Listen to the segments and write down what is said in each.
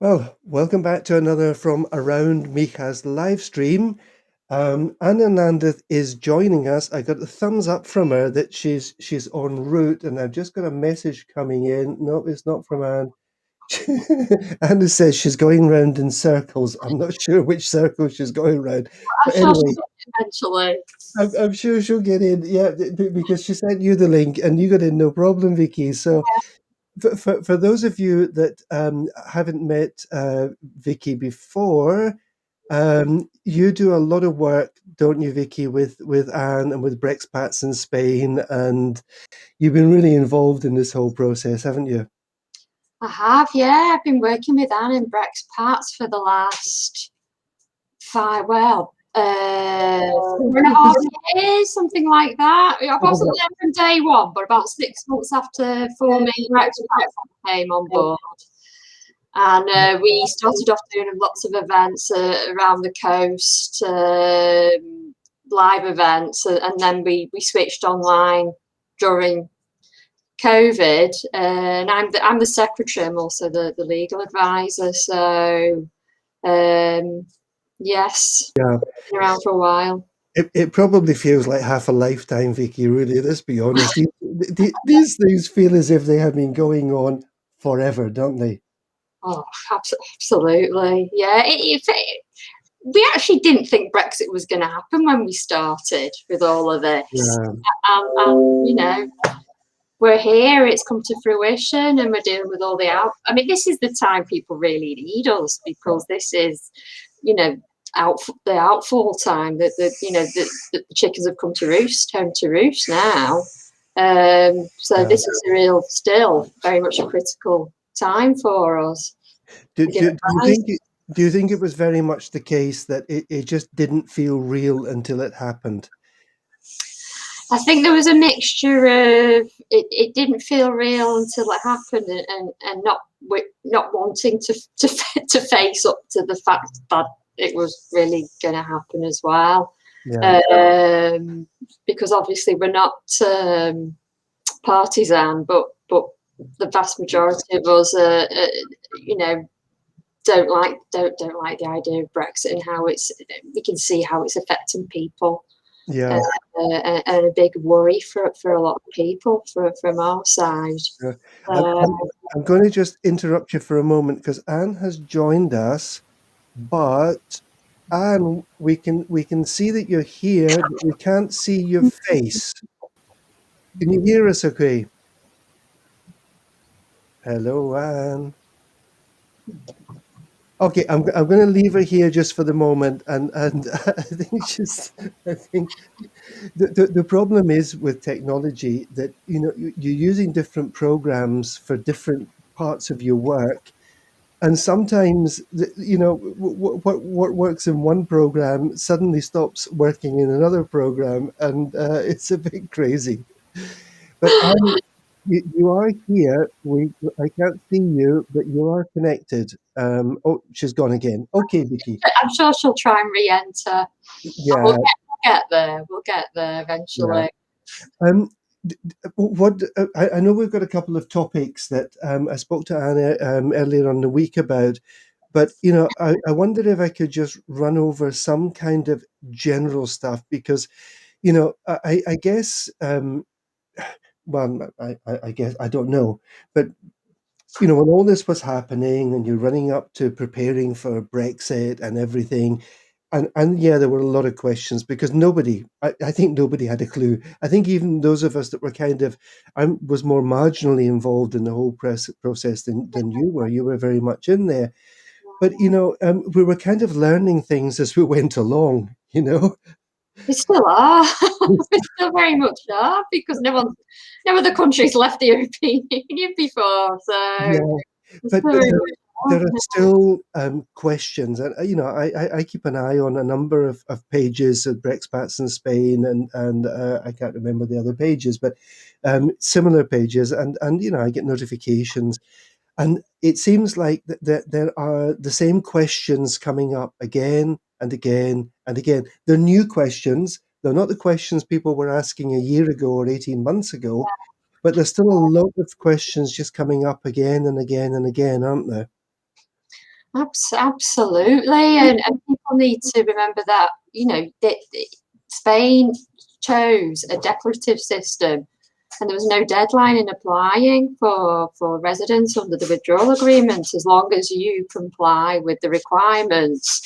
Well, welcome back to another from around Mijas live stream. Anne Hernandez is joining us. I got the thumbs up from her that she's en route, and I've just got a message coming in. No, it's not from Anne. Anne says she's going round in circles. I'm not sure which circle she's going round, I'm but sure anyway, she'll eventually. I'm sure she'll get in. Yeah, because she sent you the link, and you got in no problem, Vicky. So for those of you that haven't met Vicky before, you do a lot of work, don't you, Vicky, with Anne and with Brexpats in Spain, and you've been really involved in this whole process, haven't you? I have, yeah. I've been working with Anne in Brexpats for the last 4.5 years, something like that. I wasn't there from day one, but about 6 months after forming Brexpats, I came on board. And we started off doing lots of events around the coast, live events, and then we switched online during COVID, and I'm the secretary. I'm also the legal advisor. So yes, Yeah. been around for a while. It probably feels like half a lifetime, Vicky, really. Let's be honest. These things feel as if they have been going on forever, don't they? Oh, absolutely. Yeah. We actually didn't think Brexit was going to happen when we started with all of this. Yeah. And we're here, it's come to fruition, and we're dealing with all I mean, this is the time people really need us, because this is, the outfall time, that the chickens have come to roost, home to roost now. So this is still very much a critical time for us. Do you think it was very much the case that it just didn't feel real until it happened? I think there was a mixture of it didn't feel real until it happened, and not wanting to face up to the fact that it was really going to happen as well. Yeah. Because obviously we're not partisan, but the vast majority of us, don't like the idea of Brexit and how we can see how it's affecting people. Yeah. And a big worry for a lot of people from our side. Yeah. I'm going to just interrupt you for a moment because Anne has joined us, but Anne, we can see that you're here, but we can't see your face. Can you hear us okay? Hello, Anne. Okay, I'm going to leave her here just for the moment, and I think the problem is with technology that you're using different programs for different parts of your work, and sometimes what works in one program suddenly stops working in another program, and it's a bit crazy. But you are here. I can't see you, but you are connected. Oh, she's gone again. Okay, Vicky. I'm sure she'll try and re-enter. Yeah. We'll get there. We'll get there eventually. Yeah. What I know we've got a couple of topics that I spoke to Anna earlier on the week about, but I wonder if I could just run over some kind of general stuff because I guess well I guess I don't know, but when all this was happening and you're running up to preparing for Brexit and everything, and yeah, there were a lot of questions because I think nobody had a clue. I think even those of us that were I was more marginally involved in the whole process than you were. You were very much in there. But, we were kind of learning things as we went along, We still are. We still very much are, because no other country's left the European Union before. So Yeah. But there are still questions, and I keep an eye on a number of pages of Brexpats in Spain, and I can't remember the other pages, but similar pages, and I get notifications, and it seems like that there are the same questions coming up again and again and again. They're new questions. They're not the questions people were asking a year ago or 18 months ago, but there's still a lot of questions just coming up again and again and again, aren't there? Absolutely, and people need to remember that, you know, Spain chose a declarative system, and there was no deadline in applying for residence under the withdrawal agreement, as long as you comply with the requirements.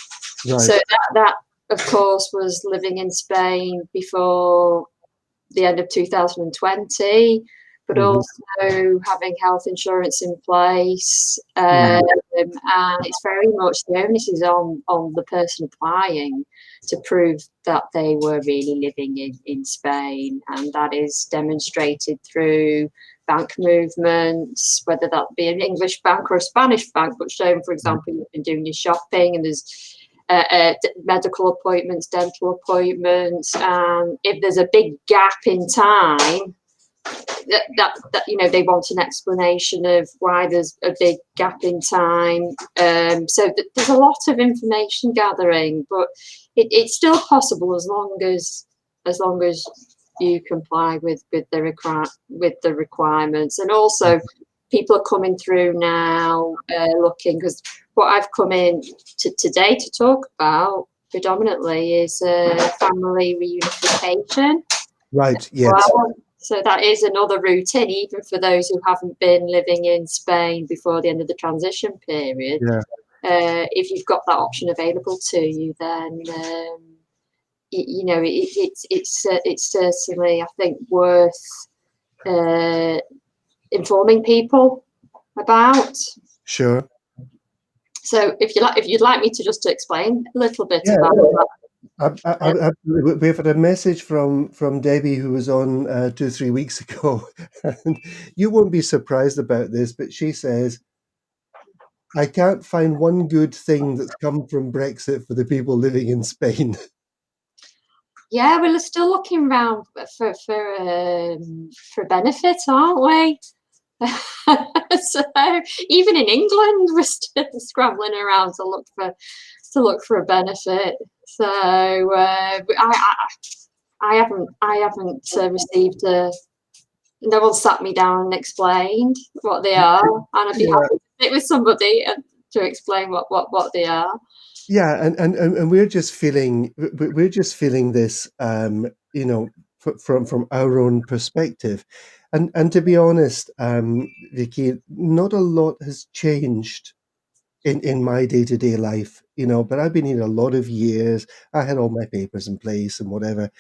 Right. So that of course was living in Spain before the end of 2020, but also having health insurance in place, and it's very much the onus is on the person applying to prove that they were really living in Spain, and that is demonstrated through bank movements, whether that be an English bank or a Spanish bank, but showing, for example, you've been doing your shopping and there's medical appointments, dental appointments, and if there's a big gap in time, that you know, they want an explanation of why there's a big gap in time. So there's a lot of information gathering, but it's still possible as long as you comply with the requirements. And also, people are coming through now looking, because what I've come in today to talk about predominantly is family reunification. Right. Yes. Well, so that is another route in, even for those who haven't been living in Spain before the end of the transition period. Yeah. If you've got that option available to you, then you know, it's certainly, I think, worth informing people about. Sure. So if you'd like me to just to explain a little bit about that. Absolutely. We've had a message from Debbie, who was on 2-3 weeks ago, and you won't be surprised about this, but she says, I can't find one good thing that's come from Brexit for the people living in Spain. Yeah, we're still looking around for benefits, aren't we? So even in England, we're still scrambling around to look for a benefit. So I haven't received no one sat me down and explained what they are, and I'd be happy to sit with somebody to explain what they are. Yeah, and we're just feeling this, you know, from our own perspective, and to be honest, Vicky, not a lot has changed in my day-to-day life, you know, but I've been here a lot of years. I had all my papers in place and whatever,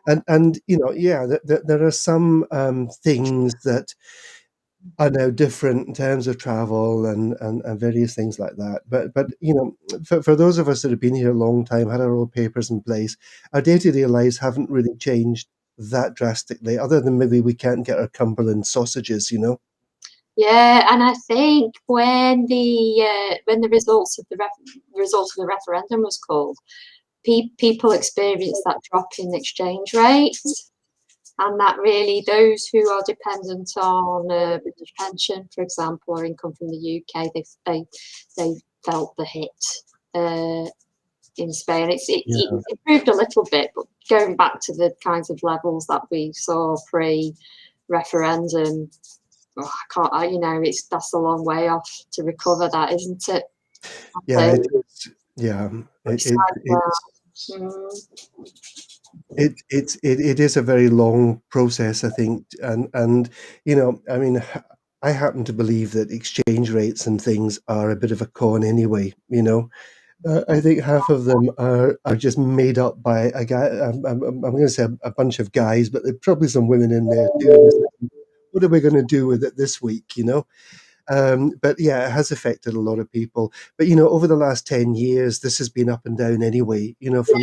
and you know, yeah, there are some things that are now different in terms of travel and various things like that. But you know, for those of us that have been here a long time, had our old papers in place, our day-to-day lives haven't really changed that drastically, other than maybe we can't get our Cumberland sausages, you know. Yeah, and I think when the results of the referendum was called, people experienced that drop in exchange rates, and that really, those who are dependent on British pension, for example, or income from the UK, they felt the hit in Spain. It improved a little bit, but going back to the kinds of levels that we saw pre-referendum, you know, that's a long way off to recover that, isn't it? Yeah, it is. Yeah, it is a very long process, I think, and you know, I mean, I happen to believe that exchange rates and things are a bit of a con anyway. You know, I think half of them are just made up by a guy. I'm going to say a bunch of guys, but there's probably some women in there too. What are we going to do with it this week? You know. But yeah, it has affected a lot of people. But you know, over the last 10 years, this has been up and down anyway. You know, from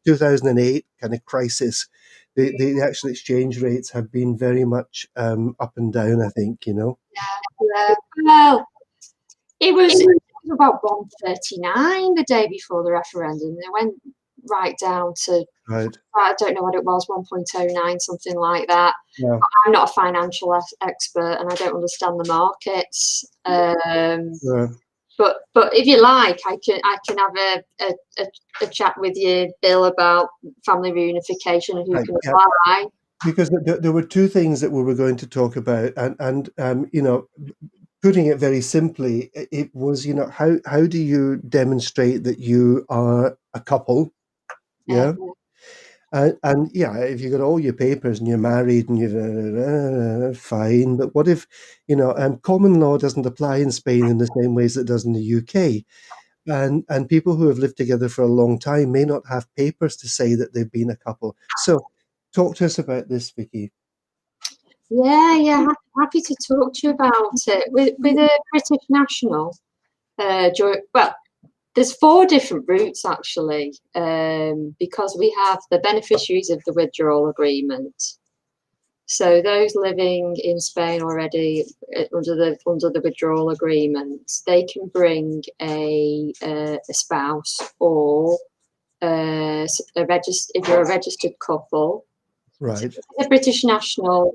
2008 kind of crisis, the actual exchange rates have been very much up and down, I think, you know. Yeah. Well, it was about 139 the day before the referendum. They went right down to, Right. I don't know what it was, 1.09, something like that. Yeah. I'm not a financial expert, and I don't understand the markets. But if you like, I can have a chat with you, Bill, about family reunification and who can apply. Because there were two things that we were going to talk about, and you know, putting it very simply, it was, how do you demonstrate that you are a couple? Yeah. And yeah, if you got all your papers and you're married and you're fine, but what if, common law doesn't apply in Spain in the same ways it does in the UK, and people who have lived together for a long time may not have papers to say that they've been a couple. So, talk to us about this, Vicky. Yeah, happy to talk to you about it. With a British national, well, there's 4 different routes actually, because we have the beneficiaries of the withdrawal agreement. So those living in Spain already under the withdrawal agreement, they can bring a spouse or if you're a registered couple, Right. a British national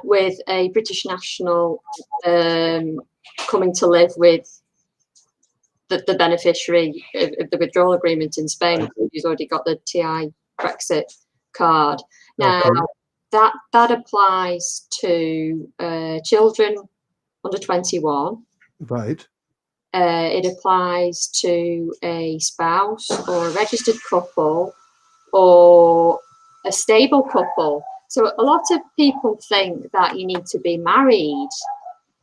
with a British national coming to live with the beneficiary of the withdrawal agreement in Spain, Right. who's already got the TI Brexit card. Now, Okay. that applies to children under 21. Right. It applies to a spouse or a registered couple or a stable couple. So a lot of people think that you need to be married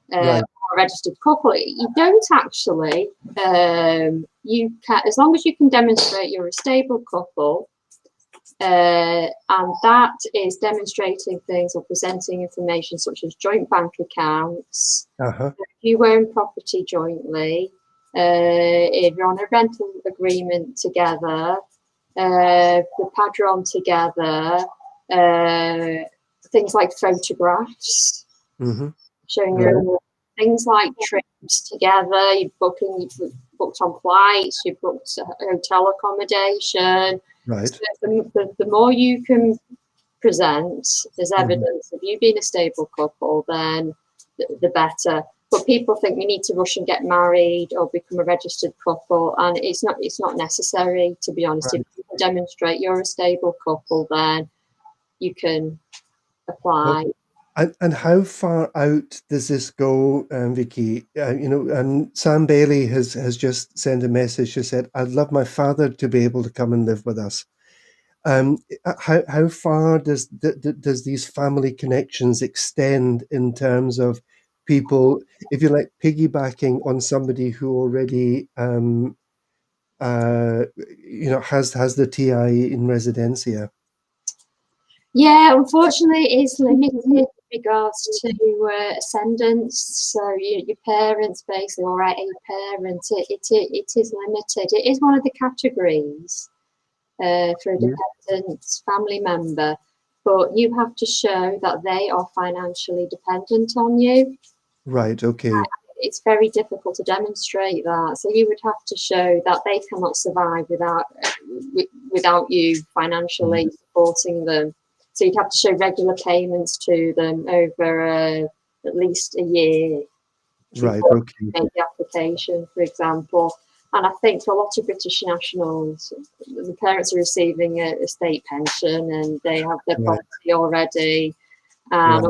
Right. or a registered couple. You don't actually. You can, as long as you can demonstrate you're a stable couple, and that is demonstrating things or presenting information such as joint bank accounts. Uh-huh. If you own property jointly, if you're on a rental agreement together, the padron together, things like photographs, Mm-hmm. showing Right. your things like trips together, you've booked on flights, you've booked hotel accommodation. Right. So the more you can present as evidence of you being a stable couple, then the better. But people think you need to rush and get married or become a registered couple, and it's not necessary, to be honest. Right. If you can demonstrate you're a stable couple, then you can apply. And how far out does this go, Vicky? And Sam Bailey has just sent a message. She said, "I'd love my father to be able to come and live with us." How far does these family connections extend in terms of people, if you like, piggybacking on somebody who already has the TI in residencia? Yeah, unfortunately, it is limited with regards to ascendants. So your parents, basically, or a parent, it is limited. It is one of the categories for a dependent family member, but you have to show that they are financially dependent on you. Right. Okay. It's very difficult to demonstrate that. So you would have to show that they cannot survive without you financially supporting them. So you'd have to show regular payments to them over at least a year Right. before Okay. you make the application, for example. And I think for a lot of British nationals, the parents are receiving a state pension and they have their Right. property already. And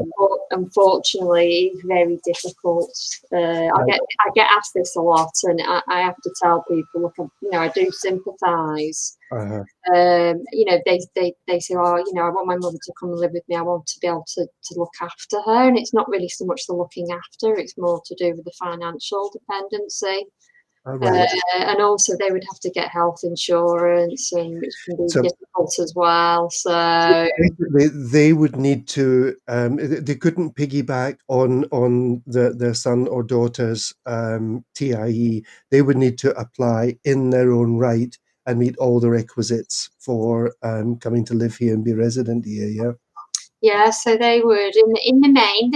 unfortunately, it's very difficult. I get asked this a lot, and I have to tell people, look, I do sympathise. Uh-huh. They say, oh, I want my mother to come and live with me. I want to be able to look after her. And it's not really so much the looking after, it's more to do with the financial dependency. Right. And also they would have to get health insurance, and which can be difficult as well. So they would need to. They couldn't piggyback on their son or daughter's TIE. They would need to apply in their own right and meet all the requisites for coming to live here and be resident here. Yeah. Yeah, so they would in the main.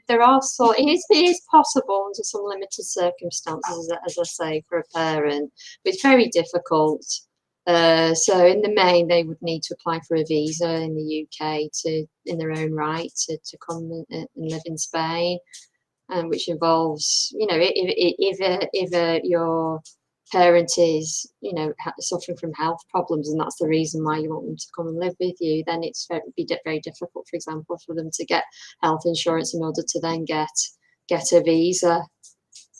There are it is possible under some limited circumstances, as I say, for a parent, but it's very difficult. So in the main, they would need to apply for a visa in the UK in their own right, to come and live in Spain, which involves, if your parent is, suffering from health problems, and that's the reason why you want them to come and live with you, then it's very difficult, for example, for them to get health insurance in order to then get get a visa.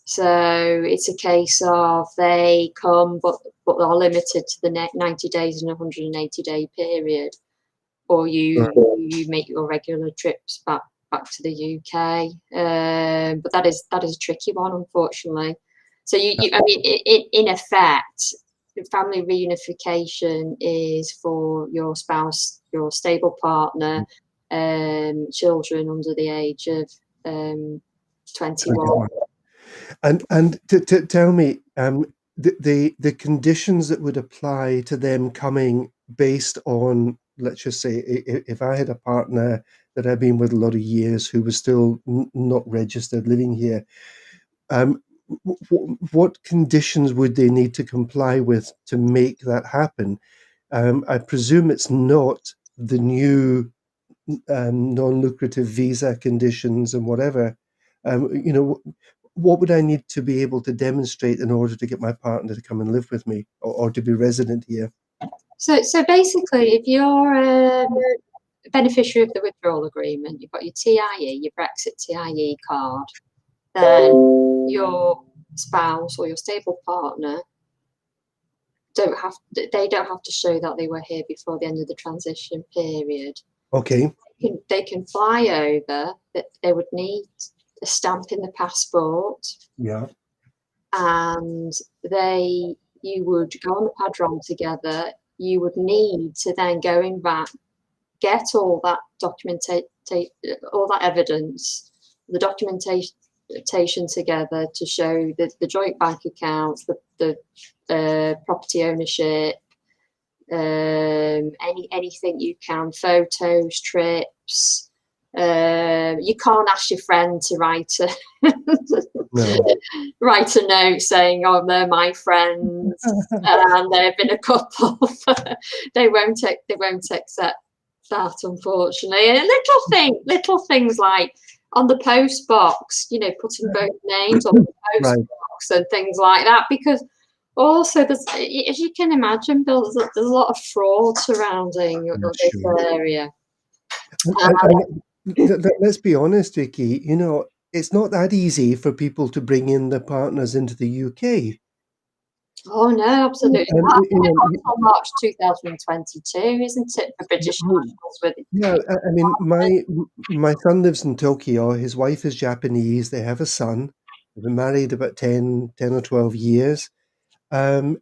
So it's a case of they come, but are limited to the 90 days and 180-day period, or you make your regular trips back to the UK. But that is a tricky one, unfortunately. So I mean, in effect, family reunification is for your spouse, your stable partner, children under the age of 21. And to tell me, the conditions that would apply to them coming based on, let's just say, if I had a partner that I've been with a lot of years who was still not registered living here, what conditions would they need to comply with to make that happen? I presume it's not the new non-lucrative visa conditions and whatever. You know, what would I need to be able to demonstrate in order to get my partner to come and live with me, or to be resident here? So basically, if you're a beneficiary of the withdrawal agreement, you've got your TIE, your Brexit TIE card, then your spouse or your stable partner they don't have to show that they were here before the end of the transition period. Okay. They can fly over, but they would need a stamp in the passport. Yeah. And you would go on the padron together. You would need to then going back, get all that all that evidence, the documentation together to show the joint bank accounts, the property ownership, anything you can, photos, trips. You can't ask your friend to write write a note saying, "Oh, they're my friends and they've been a couple." They won't accept that, unfortunately. And little things like on the post box, you know, putting both names on the post box and things like that, because also there's, as you can imagine, Bill, there's a lot of fraud surrounding this area. Let's be honest, Vicky, you know, it's not that easy for people to bring in their partners into the UK. Oh no, absolutely not. Until March 2022, isn't it, for British nationals with it? Yeah, I mean, my son lives in Tokyo. His wife is Japanese. They have a son. They've been married about 10 or 12 years. And,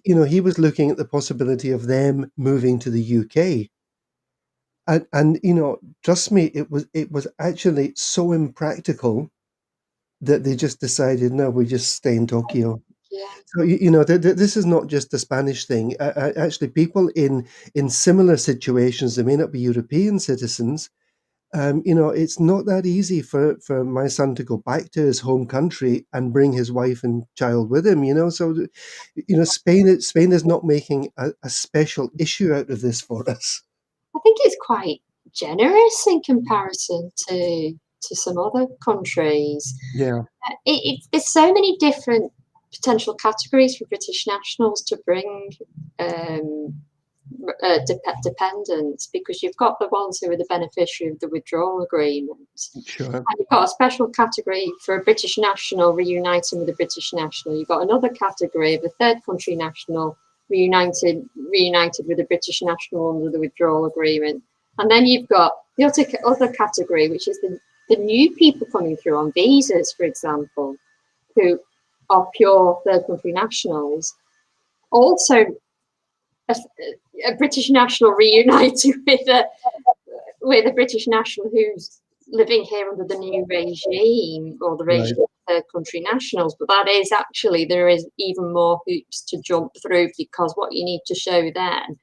you know, he was looking at the possibility of them moving to the UK. And you know, trust me, it was actually so impractical that they just decided, no, we just stay in Tokyo. Yeah. So you know, this is not just a Spanish thing. Actually, people in similar situations, they may not be European citizens. You know, it's not that easy for my son to go back to his home country and bring his wife and child with him. You know, so you know, Spain is not making a special issue out of this for us. I think it's quite generous in comparison to some other countries. Yeah. There's so many different potential categories for British nationals to bring dependents, because you've got the ones who are the beneficiary of the withdrawal agreement. Sure. And you've got a special category for a British national reuniting with a British national. You've got another category of a third country national reunited with a British national under the withdrawal agreement. And then you've got the other category, which is the new people coming through on visas, for example, who are pure third country nationals. Also, a British national reunited with a British national who's living here under the new regime, or the regime of third country nationals. But that is actually, there is even more hoops to jump through, because what you need to show then,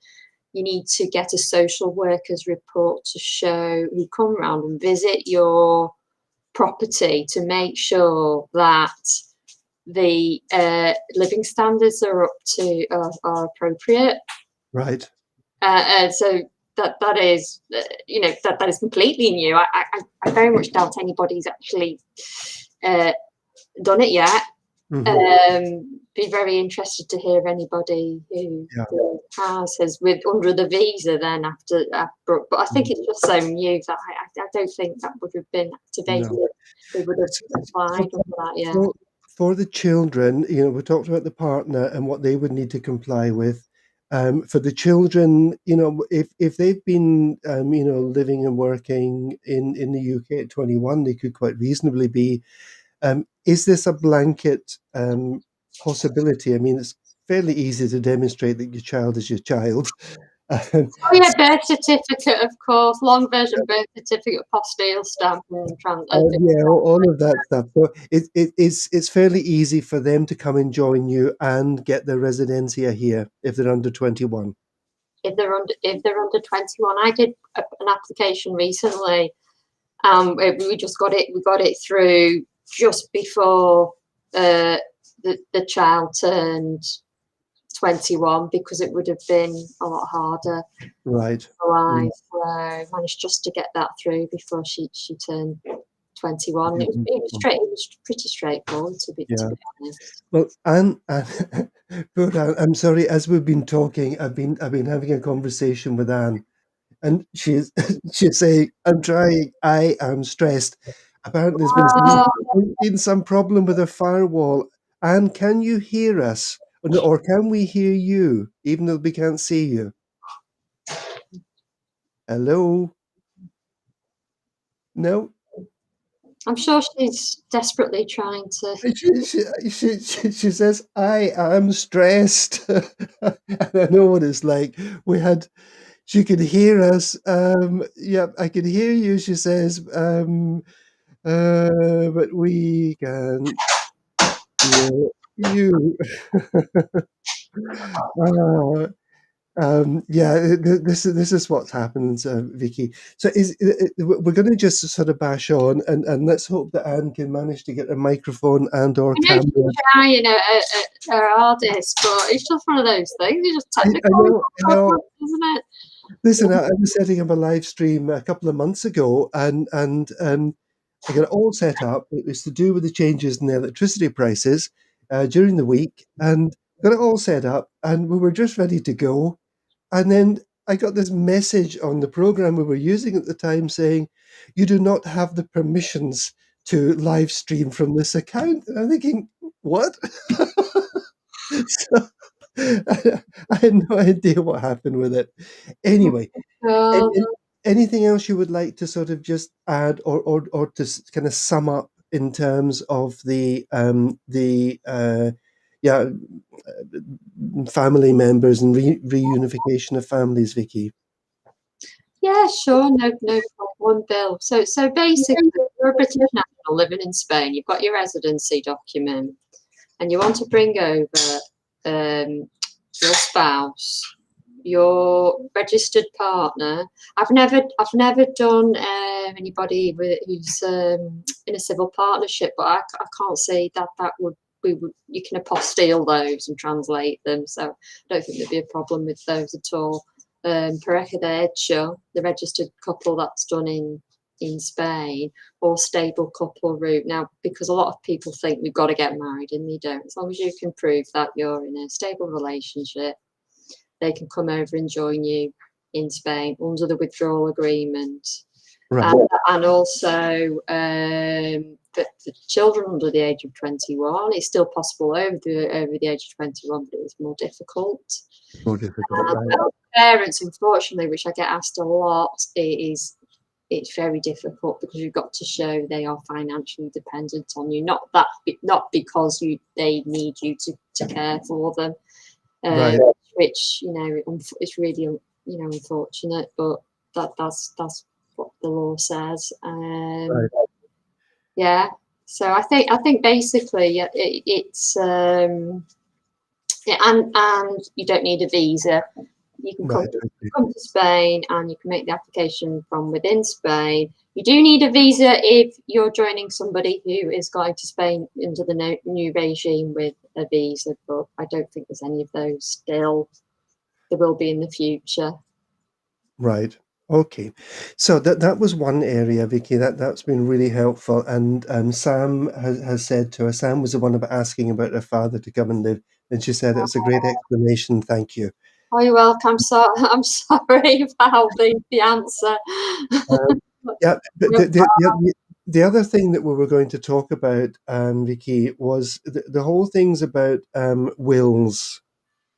you need to get a social worker's report to show, who come around and visit your property to make sure that the living standards are appropriate. Right. So that is, you know, that is completely new. I very much doubt anybody's actually done it yet. Be very interested to hear of anybody who has with under the visa then after, but I think it's just so new that I don't think that would have been activated. they would have applied for that. Yeah. For the children, we talked about the partner and what they would need to comply with. For the children, if they've been, living and working in the UK at 21, they could quite reasonably be. Is this a blanket possibility? I mean, it's fairly easy to demonstrate that your child is your child. Oh yeah, birth certificate, of course, long version birth certificate, apostille stamp, and yeah, all of that stuff. So it's fairly easy for them to come and join you and get their residencia here if they're under 21. If they're under 21, I did an application recently. We just got it. We got it through just before the child turned 21, because it would have been a lot harder. Right. So I managed just to get that through before she turned 21. It was pretty straightforward, to be honest. Well, Anne, but I'm sorry. As we've been talking, I've been having a conversation with Anne, and she's saying, "I'm trying. I am stressed." Apparently, there's been some problem with her firewall. Anne, can you hear us, or can we hear you, even though we can't see you? Hello? No? I'm sure she's desperately trying to. She says, "I am stressed." And I know what it's like. She could hear us. Yeah, I can hear you, she says, but we can't hear you. This is what's happened, Vicky. So we're going to just sort of bash on, and let's hope that Anne can manage to get a microphone and or camera. She's trying her hardest, but it's just one of those things. It's just technical problems, isn't it? Listen, I was setting up a live stream a couple of months ago, and I got it all set up. It was to do with the changes in the electricity prices during the week, and got it all set up, and we were just ready to go. And then I got this message on the program we were using at the time saying, "You do not have the permissions to live stream from this account." And I'm thinking, what? So, I had no idea what happened with it. Anyway, anything else you would like to sort of just add or to kind of sum up in terms of the family members and reunification of families, Vicky? Yeah, sure, no problem, Bill. So basically, you're a British national living in Spain. You've got your residency document, and you want to bring over your spouse, your registered partner. I've never done anybody who's in a civil partnership, but I can't say that you can apostille those and translate them, so I don't think there'd be a problem with those at all. Pareja de hecho, the registered couple, that's done in Spain, or stable couple route. Now, because a lot of people think we've got to get married, and they don't. As long as you can prove that you're in a stable relationship, they can come over and join you in Spain under the withdrawal agreement. Right. And also the children under the age of 21, it's still possible over the age of 21, but it's more difficult. Right. Parents, unfortunately, which I get asked a lot, it's very difficult because you've got to show they are financially dependent on you, not because they need you to care for them, right. Which it's really unfortunate, but that's what the law says. Right. Yeah. So I think basically it's and you don't need a visa. You can come to Spain, and you can make the application from within Spain. You do need a visa if you're joining somebody who is going to Spain under the new regime with a visa, but I don't think there's any of those still. There will be in the future. Right. Okay. So that was one area, Vicky, that's been really helpful. And Sam has said to us, Sam was the one about asking about her father to come and live, and she said it was a great explanation. Thank you. Oh, you're welcome. I'm sorry about the answer. Yeah, but The other thing that we were going to talk about, Vicky, was the whole things about wills.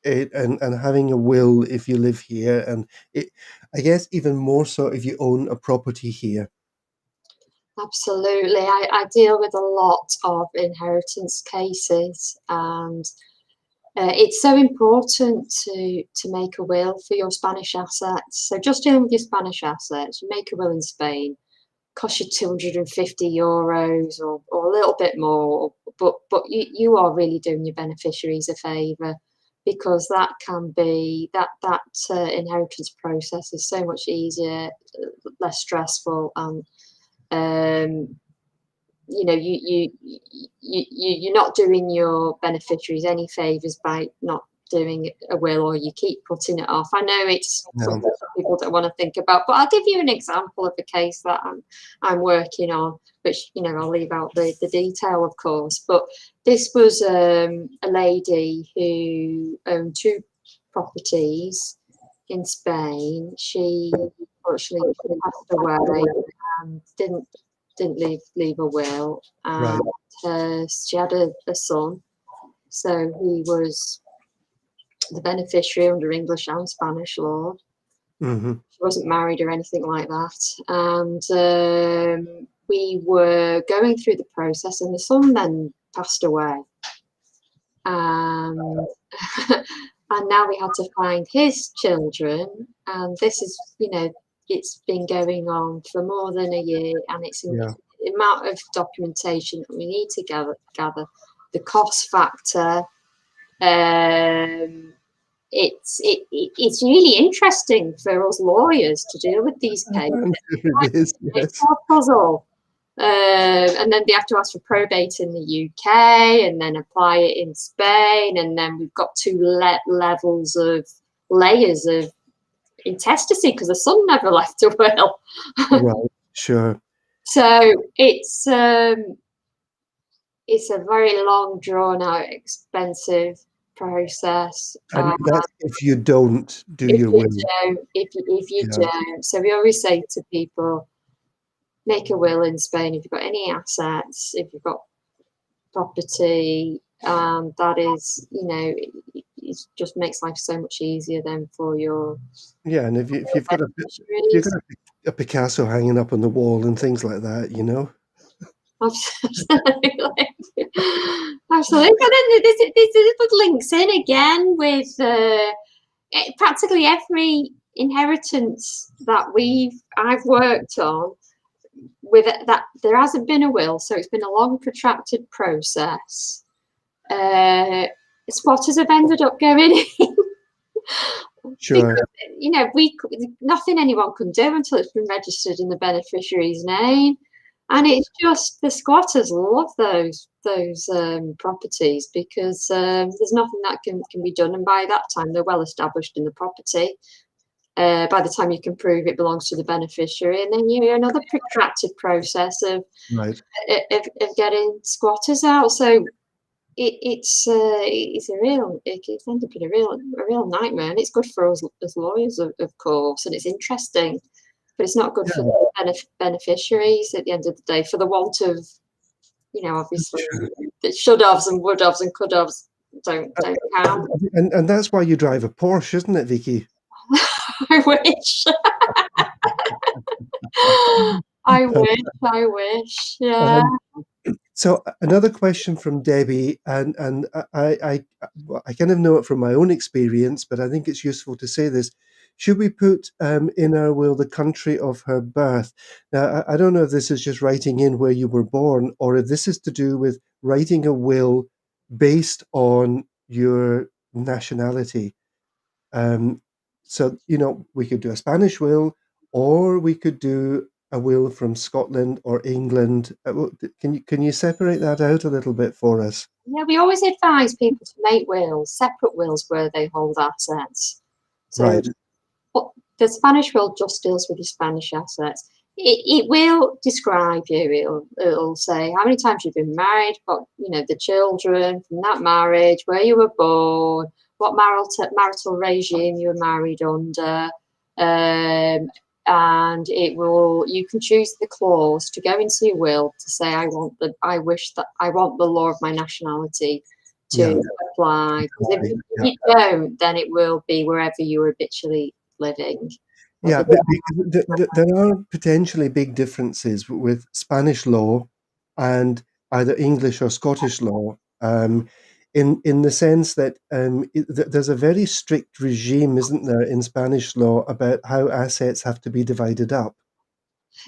And having a will if you live here, and I guess even more so if you own a property here. Absolutely. I deal with a lot of inheritance cases, and it's so important to make a will for your Spanish assets. So just dealing with your Spanish assets, you make a will in Spain, cost you €250 or a little bit more, but you are really doing your beneficiaries a favour, because that can be that inheritance process is so much easier, less stressful, and you know, you're not doing your beneficiaries any favours by not doing a will, or you keep putting it off. I know it's something that people don't want to think about, but I'll give you an example of a case that I'm working on, which, you know, I'll leave out the detail, of course. But this was a lady who owned 2 properties in Spain. She unfortunately passed away and didn't leave a will, and she had a son, so he was the beneficiary under English and Spanish law. Mm-hmm. She wasn't married or anything like that, and we were going through the process, and the son then passed away, and and now we had to find his children, and this is, you know, it's been going on for more than a year, and it's the amount of documentation that we need to gather, the cost factor. It's really interesting for us lawyers to deal with these cases. It's a puzzle. And then they have to ask for probate in the UK, and then apply it in Spain, and then we've got 2 layers of intestacy, because the son never left a will. Right, sure. So it's a very long, drawn out, expensive process. And that's if you don't do your will. If you don't. So we always say to people, make a will in Spain if you've got any assets, if you've got property, that is, you know, it just makes life so much easier then for your and if you've got a Picasso hanging up on the wall and things like that, you know. Absolutely. Absolutely. But then this links in again with practically every inheritance that I've worked on, with it, that there hasn't been a will, so it's been a long, protracted process. Squatters have ended up going in. Sure. Because, you know, nothing anyone can do until it's been registered in the beneficiary's name, and it's just the squatters love those properties, because there's nothing that can be done, and by that time they're well established in the property. By the time you can prove it belongs to the beneficiary, and then you're another protracted process of getting squatters out. So it's ended up in a real nightmare, and it's good for us as lawyers, of course, and it's interesting, but it's not good for the beneficiaries at the end of the day, for the want of, you know, obviously the should-haves and would-haves and could-haves don't count. And that's why you drive a Porsche, isn't it, Vicky? I wish. I wish. Yeah. So another question from Debbie, and I kind of know it from my own experience, but I think it's useful to say this. Should we put in our will the country of her birth? Now, I don't know if this is just writing in where you were born, or if this is to do with writing a will based on your nationality. So, you know, we could do a Spanish will, or we could do a will from Scotland or England. Can you separate that out a little bit for us? Yeah, we always advise people to make wills, separate wills where they hold assets. So the Spanish will just deals with your Spanish assets. It will describe you. It'll say how many times you've been married, what, you know, the children from that marriage, where you were born, what marital regime you were married under, and you can choose the clause to go into your will to say I want the law of my nationality to apply, because if you don't, then it will be wherever you are habitually living. Yeah, because there are potentially big differences with Spanish law and either English or Scottish law, in the sense that there's a very strict regime, isn't there, in Spanish law about how assets have to be divided up.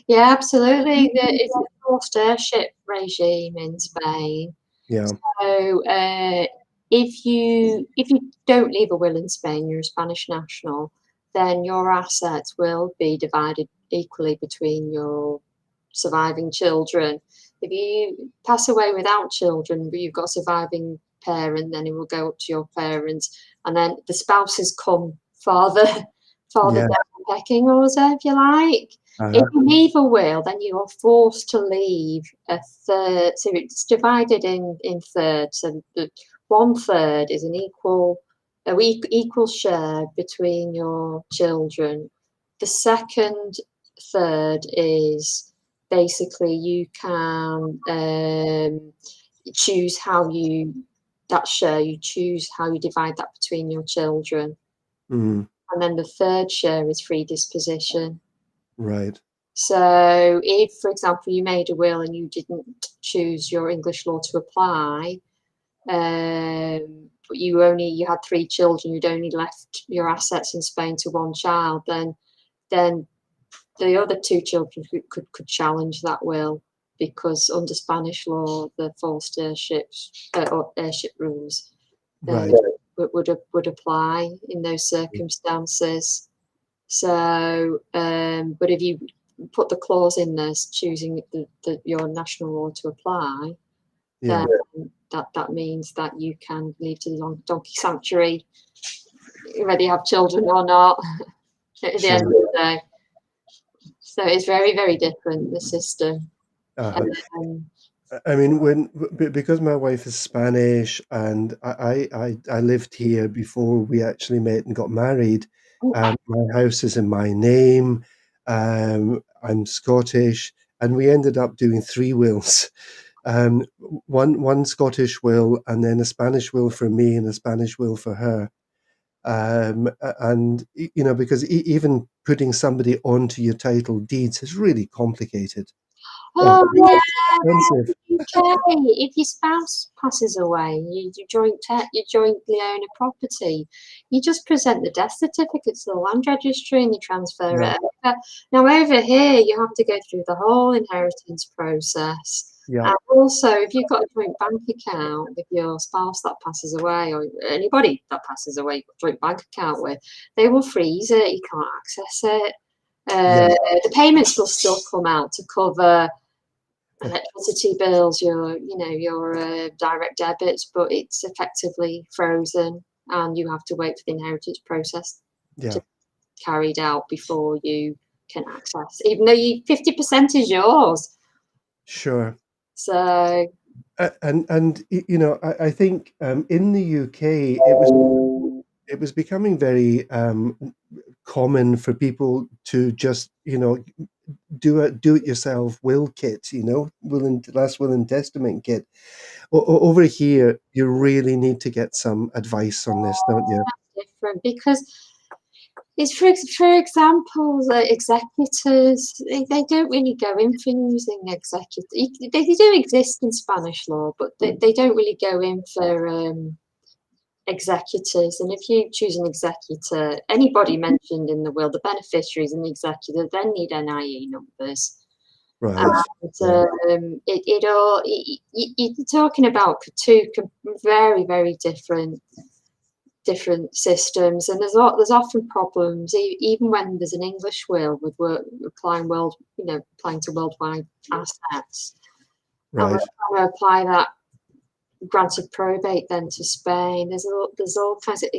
Yeah, absolutely. It's a forced heirship regime in Spain. Yeah. So if you don't leave a will in Spain, you're a Spanish national, then your assets will be divided equally between your surviving children. If you pass away without children, but you've got a surviving parent, then it will go up to your parents, and then the spouses come farther down the pecking order, if you like. If you leave a will, then you are forced to leave a third. So it's divided in thirds. So the 1/3 is an equal share between your children. The second third is basically you can choose how you choose how you divide that between your children. Mm. And then the third share is free disposition. Right. So if, for example, you made a will and you didn't choose your English law to apply, but you had 3 children, you'd only left your assets in Spain to one child, then the other 2 children could challenge that will, because under Spanish law, the forced heirship rules would apply in those circumstances. So, but if you put the clause in there choosing your national law to apply, then that means that you can leave to the donkey sanctuary, whether you have children or not, at the end of the day. So it's very, very different, the system. I mean, because my wife is Spanish and I lived here before we actually met and got married. My house is in my name. I'm Scottish, and we ended up doing 3 wills. One Scottish will, and then a Spanish will for me and a Spanish will for her. And because even putting somebody onto your title deeds is really complicated. Oh, yeah. Expensive. Okay. If your spouse passes away, you jointly own a property, you just present the death certificate to the land registry and you transfer it over. Now, over here, you have to go through the whole inheritance process. Yeah. And also, if you've got a joint bank account with your spouse that passes away, or anybody that passes away, you've got a joint bank account with, they will freeze it. You can't access it. The payments will still come out to cover electricity bills, your direct debits, but it's effectively frozen, and you have to wait for the inheritance process to be carried out before you can access, even though 50% is yours. Sure. So And I think in the UK it was becoming very common for people to just do it yourself will kit, last will and testament kit. Over here, you really need to get some advice on this, don't you? that's different, because it's for example, executors, they don't really go in for using executors. They do exist in Spanish law, but they don't really go in for executors. And if you choose an executor, anybody mentioned in the will, the beneficiaries and the executor then need NIE numbers. Right. And you're talking about 2 very, very different systems, and there's often problems even when there's an English will with applying to worldwide assets. Right. And we're trying to apply that granted probate then to Spain. There's all kinds of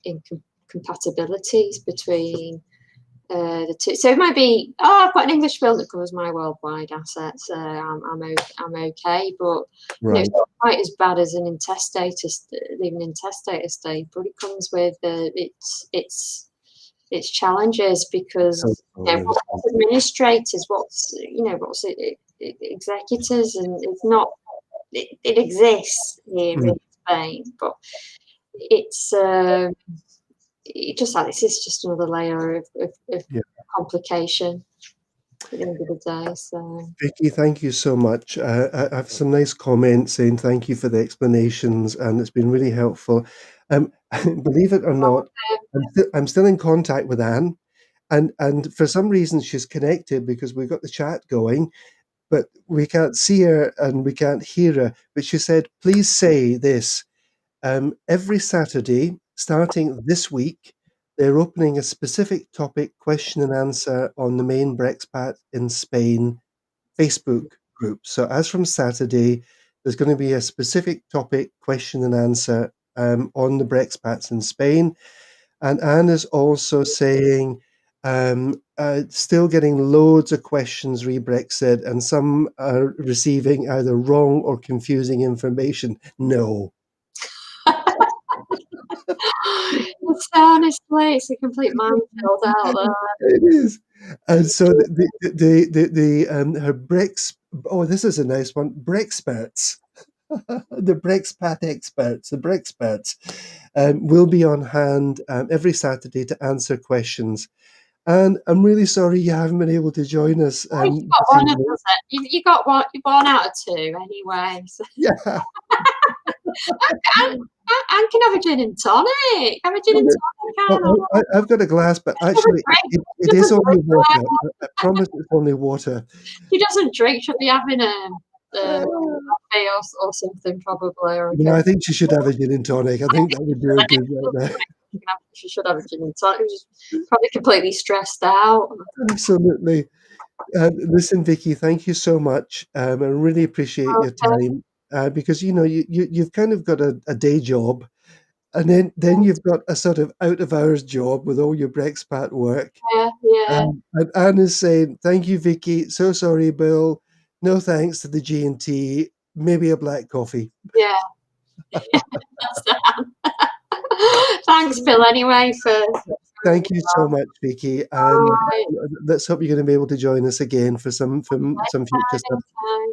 incompatibilities between the 2. So it might be, I've got an English will that covers my worldwide assets. I'm okay, but it's not quite as bad as leaving an intestate estate. But it comes with its its challenges, because what's administrators, what's executors, and it's not. It exists here in Spain, but it's this is just another layer of complication at the end of the day. So, Vicky, thank you so much. I have some nice comments saying thank you for the explanations, and it's been really helpful. Believe it or not, I'm still in contact with Anne, and for some reason she's connected because we've got the chat going, but we can't see her and we can't hear her. But she said, please say this. Every Saturday, starting this week, they're opening a specific topic question and answer on the main Brexpat in Spain Facebook group. So as from Saturday, there's going to be a specific topic question and answer on the Brexpats in Spain. And Anne is also saying, still getting loads of questions re-Brexit, and some are receiving either wrong or confusing information. No. honestly, it's a complete minefield out there. It is. And so her Brex. Oh, this is a nice one. Brexperts. The Brexpat experts, the Brexperts, will be on hand every Saturday to answer questions. And I'm really sorry you haven't been able to join us. You've got one of us. You got one. You've one out of two anyway. So. Yeah. I can have a gin and tonic. Have a gin and tonic. I've got a glass, but actually, it is only water. I promise it's only water. She doesn't drink. She'll be having coffee or something probably. Or I think she should have a gin and tonic. I think that would do a good job there. She should have a gin and tonic. She's probably completely stressed out. Absolutely. Listen, Vicky, thank you so much. I really appreciate your time because you've kind of got a day job, and then you've got a sort of out of hours job with all your Brexpat work. Yeah. And Anne is saying, "Thank you, Vicky. So sorry, Bill. No thanks to the G&T. Maybe a black coffee." Yeah. That's Anne. Thanks, Bill. Anyway, Thank you so much, Vicky. And let's hope you're going to be able to join us again for some future stuff.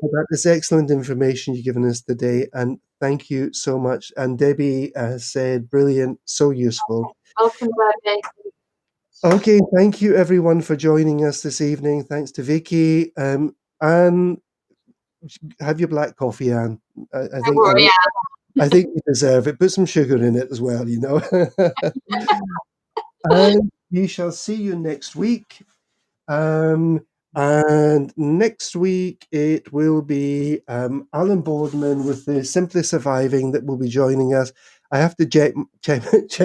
That is excellent information you've given us today, and thank you so much. And Debbie has said, brilliant, so useful. Welcome, Debbie. Okay, thank you everyone for joining us this evening. Thanks to Vicky. Anne, have your black coffee, Anne. I think you deserve it. Put some sugar in it as well, And we shall see you next week. And next week it will be Alan Boardman with the Simply Surviving that will be joining us. I have to check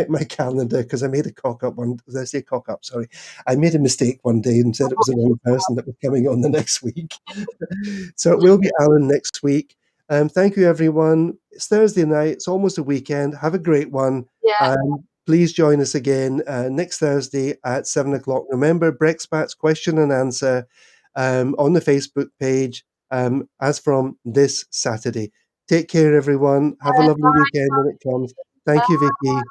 my calendar because I made a cock up one. Did I say cock up? Sorry, I made a mistake one day and said it was the wrong person that was coming on the next week. So it will be Alan next week. Thank you, everyone. It's Thursday night. It's almost a weekend. Have a great one. Yeah. Please join us again next Thursday at 7 o'clock. Remember, Brexpat's question and answer on the Facebook page as from this Saturday. Take care, everyone. Have a lovely weekend when it comes. Thank you, Vicky.